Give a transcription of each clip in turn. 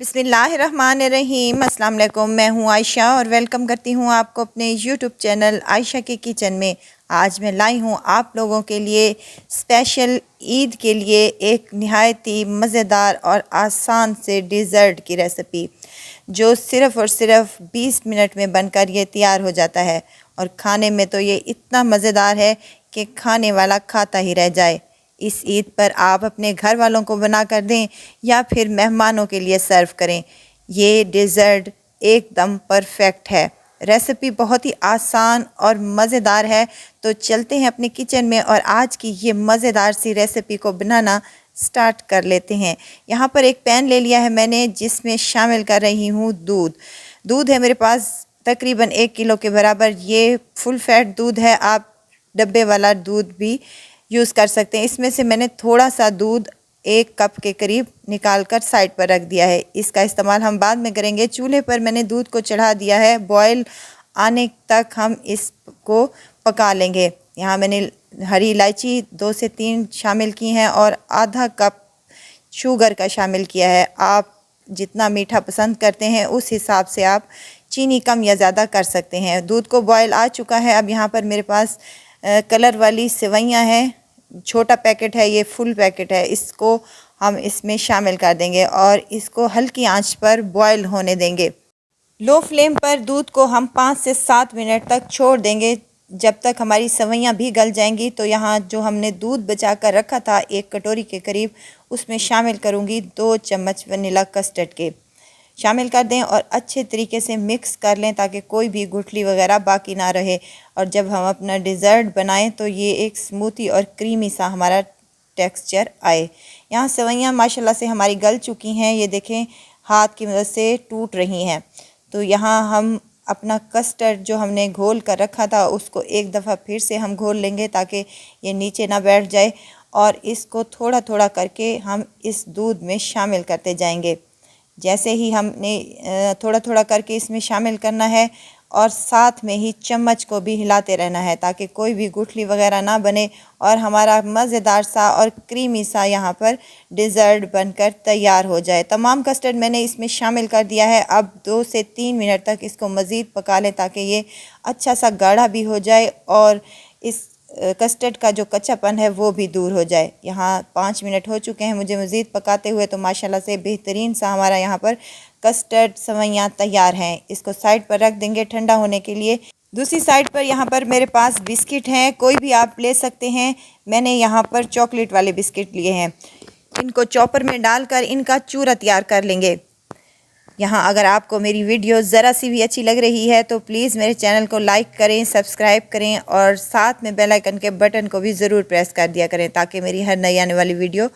बिस्मिल्लाहिर्रहमानिर्रहीम। अस्सलाम वालेकुम। मैं हूँ आयशा और वेलकम करती हूँ आपको अपने यूट्यूब चैनल आयशा के किचन में। आज मैं लाई हूँ आप लोगों के लिए स्पेशल ईद के लिए एक नहायत ही मज़ेदार और आसान से डिज़र्ट की रेसिपी, जो सिर्फ़ और सिर्फ 20 मिनट में बनकर ये तैयार हो जाता है। और खाने में तो ये इतना मज़ेदार है कि खाने वाला खाता ही रह जाए। इस ईद पर आप अपने घर वालों को बना कर दें या फिर मेहमानों के लिए सर्व करें। ये डिज़र्ट एकदम परफेक्ट है। रेसिपी बहुत ही आसान और मज़ेदार है। तो चलते हैं अपने किचन में और आज की ये मज़ेदार सी रेसिपी को बनाना स्टार्ट कर लेते हैं। यहाँ पर एक पैन ले लिया है मैंने, जिसमें शामिल कर रही हूँ दूध है मेरे पास तकरीबन 1 किलो के बराबर। ये फुल फैट दूध है, आप डब्बे वाला दूध भी यूज़ कर सकते हैं। इसमें से मैंने थोड़ा सा दूध 1 कप के करीब निकाल कर साइड पर रख दिया है। इसका इस्तेमाल हम बाद में करेंगे। चूल्हे पर मैंने दूध को चढ़ा दिया है, बॉयल आने तक हम इसको पका लेंगे। यहाँ मैंने हरी इलायची 2 से 3 शामिल की हैं और आधा कप शुगर का शामिल किया है। आप जितना मीठा पसंद करते हैं उस हिसाब से आप चीनी कम या ज़्यादा कर सकते हैं। दूध को बॉयल आ चुका है। अब यहाँ पर मेरे पास कलर वाली सेवइयाँ हैं, छोटा पैकेट है, ये फुल पैकेट है। इसको हम इसमें शामिल कर देंगे और इसको हल्की आंच पर बॉयल होने देंगे। लो फ्लेम पर दूध को हम 5 से 7 मिनट तक छोड़ देंगे, जब तक हमारी सेवइयाँ भी गल जाएंगी। तो यहाँ जो हमने दूध बचा कर रखा था 1 कटोरी के करीब, उसमें शामिल करूँगी 2 चम्मच वनीला कस्टर्ड के शामिल कर दें और अच्छे तरीके से मिक्स कर लें ताकि कोई भी गुठली वगैरह बाकी ना रहे। और जब हम अपना डिज़र्ट बनाएं तो ये एक स्मूथी और क्रीमी सा हमारा टेक्सचर आए। यहाँ सेवइयाँ माशाल्लाह से हमारी गल चुकी हैं, ये देखें हाथ की मदद से टूट रही हैं। तो यहाँ हम अपना कस्टर्ड जो हमने घोल कर रखा था उसको एक दफ़ा फिर से हम घोल लेंगे ताकि ये नीचे ना बैठ जाए। और इसको थोड़ा थोड़ा करके हम इस दूध में शामिल करते जाएंगे। जैसे ही हमने थोड़ा थोड़ा करके इसमें शामिल करना है और साथ में ही चम्मच को भी हिलाते रहना है ताकि कोई भी गुठली वगैरह ना बने और हमारा मज़ेदार सा और क्रीमी सा यहाँ पर डिज़र्ट बनकर तैयार हो जाए। तमाम कस्टर्ड मैंने इसमें शामिल कर दिया है। अब 2 से 3 मिनट तक इसको मज़ीद पका लें ताकि ये अच्छा सा गाढ़ा भी हो जाए और इस कस्टर्ड का जो कच्चापन है वो भी दूर हो जाए। यहाँ 5 मिनट हो चुके हैं मुझे मज़ीद पकाते हुए। तो माशाल्लाह से बेहतरीन सा हमारा यहाँ पर कस्टर्ड सेवइयाँ तैयार हैं। इसको साइड पर रख देंगे ठंडा होने के लिए। दूसरी साइड पर यहाँ पर मेरे पास बिस्किट हैं, कोई भी आप ले सकते हैं। मैंने यहाँ पर चॉकलेट वाले बिस्किट लिए हैं। इनको चॉपर में डालकर इनका चूरा तैयार कर लेंगे। यहाँ अगर आपको मेरी वीडियो ज़रा सी भी अच्छी लग रही है तो प्लीज़ मेरे चैनल को लाइक करें, सब्सक्राइब करें और साथ में बेल आइकन के बटन को भी ज़रूर प्रेस कर दिया करें ताकि मेरी हर नई आने वाली वीडियो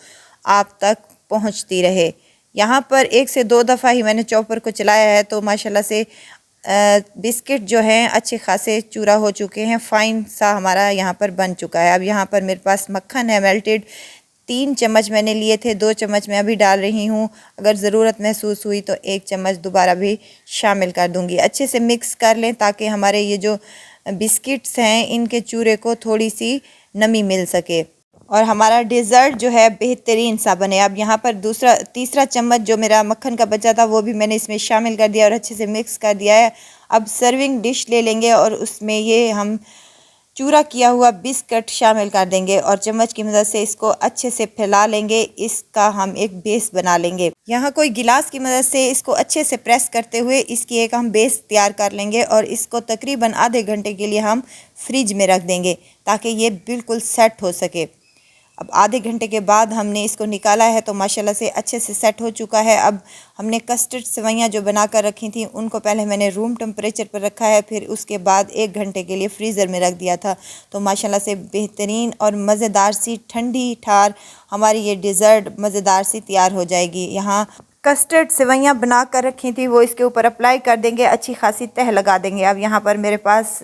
आप तक पहुँचती रहे। यहाँ पर 1 से 2 दफ़ा ही मैंने चॉपर को चलाया है तो माशाल्लाह से बिस्किट जो हैं अच्छे खासे चूरा हो चुके हैं, फ़ाइन सा हमारा यहाँ पर बन चुका है। अब यहाँ पर मेरे पास मक्खन है मेल्टेड, 3 चम्मच मैंने लिए थे, 2 चम्मच मैं अभी डाल रही हूँ। अगर ज़रूरत महसूस हुई तो 1 चम्मच दोबारा भी शामिल कर दूँगी। अच्छे से मिक्स कर लें ताकि हमारे ये जो बिस्किट्स हैं इनके चूरे को थोड़ी सी नमी मिल सके और हमारा डिज़र्ट जो है बेहतरीन सा बने। अब यहाँ पर तीसरा चम्मच जो मेरा मक्खन का बचा था वो भी मैंने इसमें शामिल कर दिया और अच्छे से मिक्स कर दिया है। अब सर्विंग डिश ले लेंगे और उसमें ये हम चूरा किया हुआ बिस्किट शामिल कर देंगे और चम्मच की मदद से इसको अच्छे से फैला लेंगे। इसका हम एक बेस बना लेंगे। यहाँ कोई गिलास की मदद से इसको अच्छे से प्रेस करते हुए इसकी एक हम बेस तैयार कर लेंगे और इसको तकरीबन आधे घंटे के लिए हम फ्रिज में रख देंगे ताकि ये बिल्कुल सेट हो सके। अब आधे घंटे के बाद हमने इसको निकाला है तो माशाल्लाह से अच्छे से सेट हो चुका है। अब हमने कस्टर्ड सेवइयाँ जो बना कर रखी थी उनको पहले मैंने रूम टेम्परेचर पर रखा है, फिर उसके बाद 1 घंटे के लिए फ्रीज़र में रख दिया था। तो माशाल्लाह से बेहतरीन और मज़ेदार सी ठंडी ठार हमारी ये डिज़र्ट मज़ेदार सी तैयार हो जाएगी। यहाँ कस्टर्ड सेवइयाँ बना कर रखी थी वो इसके ऊपर अप्लाई कर देंगे, अच्छी खासी तह लगा देंगे। अब यहाँ पर मेरे पास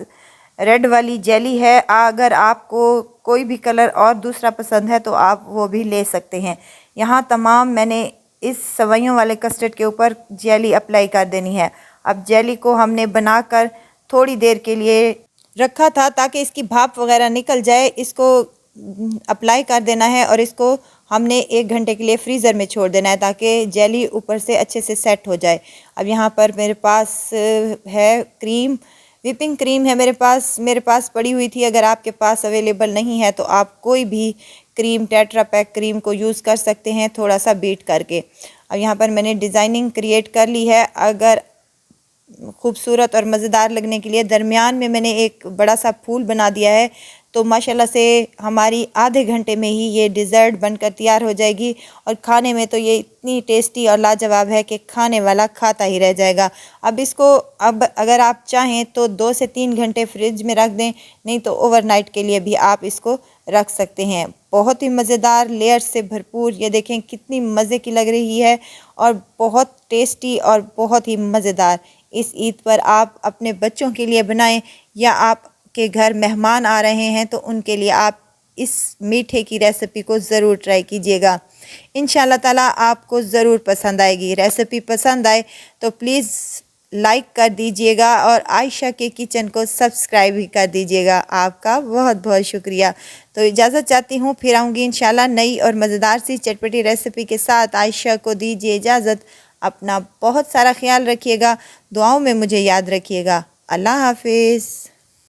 रेड वाली जेली है, अगर आपको कोई भी कलर और दूसरा पसंद है तो आप वो भी ले सकते हैं। यहाँ तमाम मैंने इस सेवइयों वाले कस्टर्ड के ऊपर जेली अप्लाई कर देनी है। अब जेली को हमने बनाकर थोड़ी देर के लिए रखा था ताकि इसकी भाप वगैरह निकल जाए। इसको अप्लाई कर देना है और इसको हमने 1 घंटे के लिए फ्रीज़र में छोड़ देना है ताकि जेली ऊपर से अच्छे से सेट हो जाए। अब यहाँ पर मेरे पास है क्रीम, व्हिपिंग क्रीम है मेरे पास पड़ी हुई थी। अगर आपके पास अवेलेबल नहीं है तो आप कोई भी क्रीम, टेट्रा पैक क्रीम को यूज़ कर सकते हैं थोड़ा सा बीट करके। अब यहाँ पर मैंने डिज़ाइनिंग क्रिएट कर ली है। अगर खूबसूरत और मज़ेदार लगने के लिए दरमियान में मैंने एक बड़ा सा फूल बना दिया है, तो माशाल्लाह से हमारी आधे घंटे में ही ये डिज़र्ट बनकर तैयार हो जाएगी। और खाने में तो ये इतनी टेस्टी और लाजवाब है कि खाने वाला खाता ही रह जाएगा। अब अगर आप चाहें तो 2 से 3 घंटे फ्रिज में रख दें, नहीं तो ओवरनाइट के लिए भी आप इसको रख सकते हैं। बहुत ही मज़ेदार, लेयर से भरपूर, ये देखें कितनी मज़े की लग रही है और बहुत टेस्टी और बहुत ही मज़ेदार। इस ईद पर आप अपने बच्चों के लिए बनाएं या आपके घर मेहमान आ रहे हैं तो उनके लिए आप इस मीठे की रेसिपी को ज़रूर ट्राई कीजिएगा। इंशाल्लाह ताला आपको ज़रूर पसंद आएगी। रेसिपी पसंद आए तो प्लीज़ लाइक कर दीजिएगा और आयशा के किचन को सब्सक्राइब भी कर दीजिएगा। आपका बहुत बहुत शुक्रिया। तो इजाज़त चाहती हूँ, फिर आऊँगी इंशाल्लाह नई और मज़ेदार सी चटपटी रेसिपी के साथ। आयशा को दीजिए इजाज़त। अपना बहुत सारा ख्याल रखिएगा, दुआओं में मुझे याद रखिएगा। अल्लाह हाफिज़।